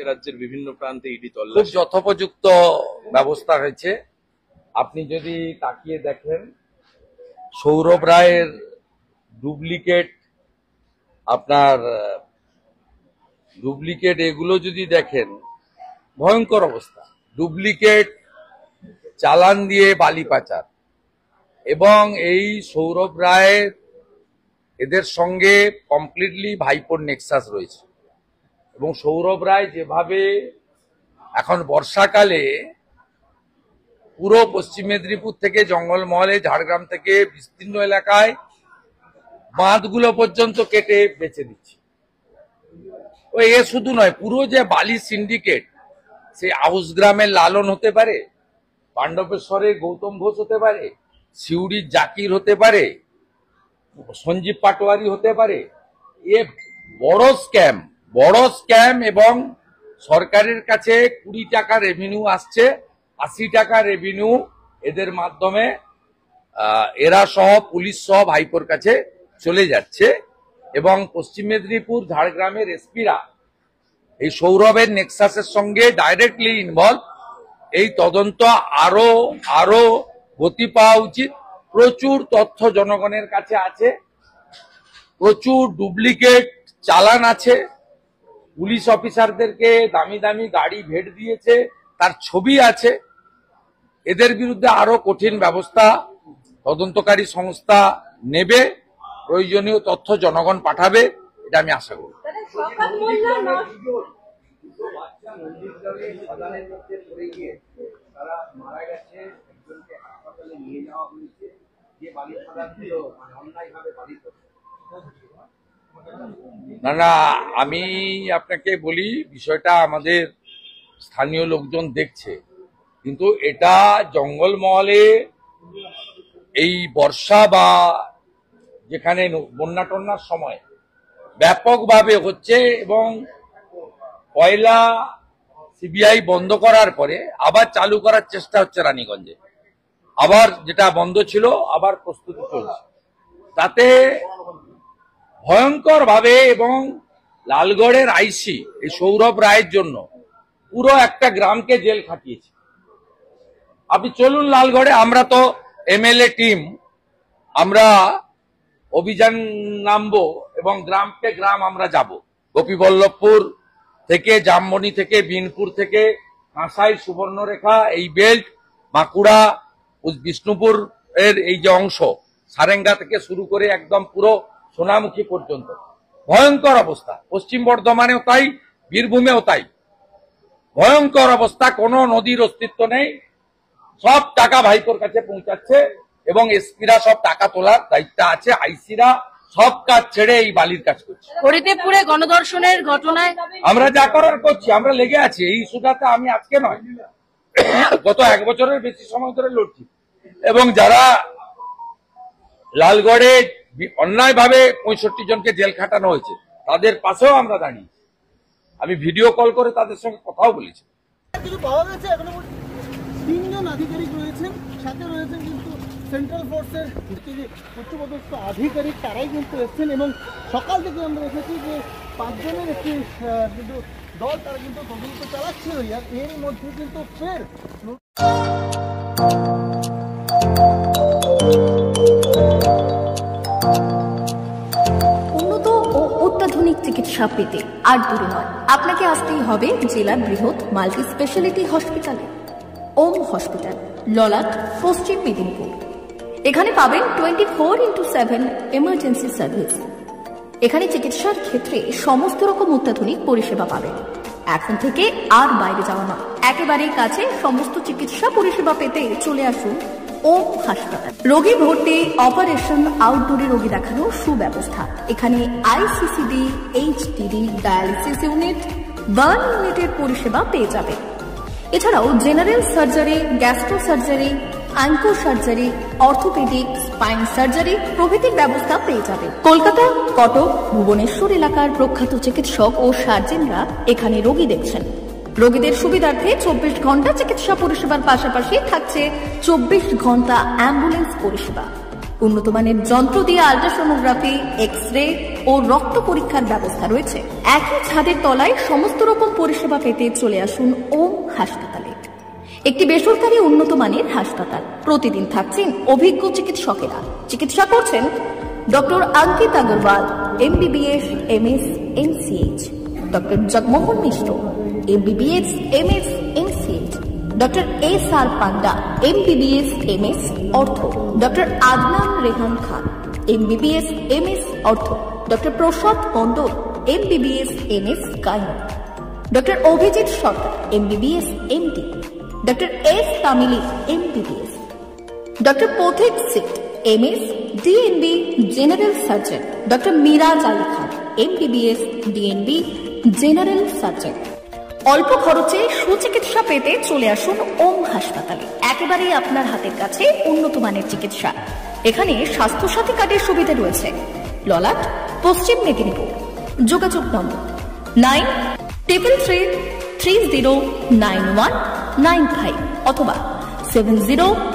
রাজ্যের বিভিন্ন প্রান্তে ইডি তল্লাশি। খুব যথোপযুক্ত ব্যবস্থা হয়েছে। আপনি যদি তাকিয়ে দেখেন সৌরভ রায়ের ডুপ্লিকেট এগুলো যদি দেখেন ভয়ঙ্কর অবস্থা। ডুপ্লিকেট চালান দিয়ে বালি পাচার, এবং এই সৌরভ রায়ের এদের সঙ্গে কমপ্লিটলি ভাইপোর নেক্সাস রয়েছে। এবং সৌরভ রায় যেভাবে এখন বর্ষাকালে পুরো পশ্চিম মেদিনীপুর থেকে জঙ্গলমহলে, ঝাড়গ্রাম থেকে বিস্তীর্ণ এলাকায় বাঁধগুলো পর্যন্ত কেটে বেচে দিচ্ছে। ও এ শুধু নয়, পুরো যে বালি সিন্ডিকেট, সেই আউস গ্রামের লালন হতে পারে, পাণ্ডবেশ্বরের গৌতম ঘোষ হতে পারে, সিউড়ির জাকির হতে পারে, সঞ্জীব পাটোয়ারি হতে পারে। এ বড় স্ক্যাম, এবং সরকারের কাছে 20 টাকা রেভিনিউ আসছে, 80 টাকা রেভিনিউ এদের মাধ্যমে এরা সহ পুলিশ সহ ভাইপোর কাছে চলে যাচ্ছে। এবং পশ্চিম মেদিনীপুর, ঝাড়গ্রামের এসপিরা এই সৌরভের নেক্সাসের সঙ্গে ডাইরেক্টলি ইনভলভ। এই তদন্ত আরো গতি পাওয়া উচিত। প্রচুর তথ্য জনগণের কাছে আছে, প্রচুর ডুপ্লিকেট চালান আছে, পুলিশ অফিসারদেরকে দামি দামি গাড়ি ভেট দিয়েছে, তার ছবি আছে। এদের বিরুদ্ধে আরো কঠিন ব্যবস্থা তদন্তকারী সংস্থা নেবে, প্রয়োজনীয় তথ্য জনগণ পাঠাবে, এটা আমি আশা করি। না, আমি আপনাকে বলি, বিষয়টা আমাদের স্থানীয় লোকজন দেখছে, কিন্তু এটা জঙ্গলমহলে এই বর্ষা বা যেখানে বন্যা টন্যার সময় ব্যাপকভাবে হচ্ছে। এবং কয়লা সিবিআই বন্ধ করার পরে আবার চালু করার চেষ্টা হচ্ছে রানীগঞ্জে, আবার যেটা বন্ধ ছিল আবার প্রস্তুতি চলছে। তাতে ভয়ঙ্কর ভাবে, এবং লালগড়ের আইসি এই সৌরভ রায়ের জন্য পুরো একটা গ্রামকে জেল খাটিয়েছে। আপনি চলুন লালগড়ে, আমরা তো এমএলএ টিম, আমরা অভিযান নামবো এবং গ্রামকে গ্রাম আমরা যাব। গোপীবল্লভপুর থেকে, জামবনি থেকে, বিনপুর থেকে, কাঁসাই, সুবর্ণরেখা, এই বেল্ট, বাঁকুড়া, বিষ্ণুপুর এর এই যে অংশ, সারেঙ্গা থেকে শুরু করে একদম পুরো সোনামুখী পর্যন্ত ভয়ঙ্কর অবস্থা। পশ্চিম বর্ধমানেও তাই, বীরভূমেও তাই ভয়ঙ্কর অবস্থা। কোনো নদীর অস্তিত্ব নেই, সব টাকা ভাইপোর কাছে পৌঁছাচ্ছে, এবং এসপিরা সব টাকা তোলার দায়িত্ব আছে, আইসিরা সব কাজ ছেড়ে এই বালির কাজ করছে। হরিদেবপুরে গণধর্ষণের ঘটনায় আমরা যা করার করছি, আমরা লেগে আছি এই ইস্যুটাতে। আমি আজকে নয়, গত 1 বছরের বেশি সময় ধরে লড়ছি। এবং যারা লালগড়ে অন্যায়ভাবে 65 জনকে জেল খাটানো হয়েছে, তাদের পাশেও আমরা দাঁড়িয়ে। আমি ভিডিও কল করে তাদের সঙ্গে কথাও বলেছি। পাওয়া গেছে এখনো 3 জন আধিকারিক রয়েছেন, সাথে রয়েছেন কিন্তু সেন্ট্রাল ফোর্সের যে উচ্চপদস্থ আধিকারিক, তারাই কিন্তু এসছেন। এবং সকাল থেকে আমরা দেখেছি যে 5 জনের একটি কিন্তু দল, তারা কিন্তু তদন্ত চালাচ্ছে। আর এর মধ্যে কিন্তু ফের উন্নত ও অত্যাধুনিক চিকিৎসা পেতে আর দূরে নয়, আপনাকে আসতেই হবে জেলার বৃহৎ মাল্টি স্পেশালিটি হসপিটালে, ওম হসপিটাল, ললাট, পশ্চিম মেদিনীপুর। এখানে পাবেন 24x7 এমার্জেন্সি সার্ভিস। এখানে চিকিৎসার ক্ষেত্রে সমস্ত রকম অত্যাধুনিক পরিষেবা পাবেন। এখন থেকে আর বাইরে যাওয়া নয়, একেবারেই কাছে সমস্ত চিকিৎসা পরিষেবা পেতে চলে আসুন ওম হাসপাতাল। রোগী ভর্তি, অপারেশন, আউটডোরে রোগী দেখানোর সুব্যবস্থা। এখানে ICCD, HDD, dialysis unit, burn ইউনিটের পরিষেবা পেয়ে যাবে। এছাড়াও general surgery, gastro surgery, onco surgery, orthopaedic, spine surgery প্রভৃতির ব্যবস্থা পেয়ে যাবে। কলকাতা, কটক, ভুবনেশ্বর এলাকার প্রখ্যাত চিকিৎসক ও সার্জেনরা এখানে রোগী দেখছেন। রোগীদের সুবিধার্থে 24 ঘন্টা চিকিৎসা পরিষেবার পাশাপাশি থাকছে 24 ঘন্টা অ্যাম্বুলেন্স পরিষেবা। উন্নত মানের যন্ত্র দিয়ে আল্ট্রাসোনোগ্রাফি, এক্স রে, ও রক্ত পরীক্ষার ব্যবস্থা রয়েছে। একই ছাদের তলায় সমস্ত রকম পরিষেবা পেতে চলে আসুন ওম হাসপাতালে। একটি বেসরকারি উন্নত মানের হাসপাতাল। প্রতিদিন থাকছেন অভিজ্ঞ চিকিৎসকেরা। চিকিৎসা করছেন doctor Ankit Agarwal, MBBS, MS, MCH, doctor Jagmohan Mishra, MBBS, MS, MCH, doctor SR Panda, MBBS, MS, ortho, doctor Adnan Rehan Khan, MBBS, MS, ortho, doctor Prasad Mondal, MBBS, MS, gynae, doctor Abhijit Sarkar, MBBS, MD, doctor S তামিলি, MBBS, ডক্টর পথিক সিট, MS, DNB, general surgeon, doctor Miraj Ali Khan, MBBS, DNB, general surgeon. অল্প খরচে সুচিকিৎসা পেতে চলে আসুন ওম হাসপাতালে। একেবারেই আপনার হাতের কাছে উন্নত মানের চিকিৎসা। এখানে স্বাস্থ্যসাথী কার্ডের সুবিধা রয়েছে। ললাট, পশ্চিম মেদিনীপুর। যোগাযোগ নম্বর 9333309195 অথবা 70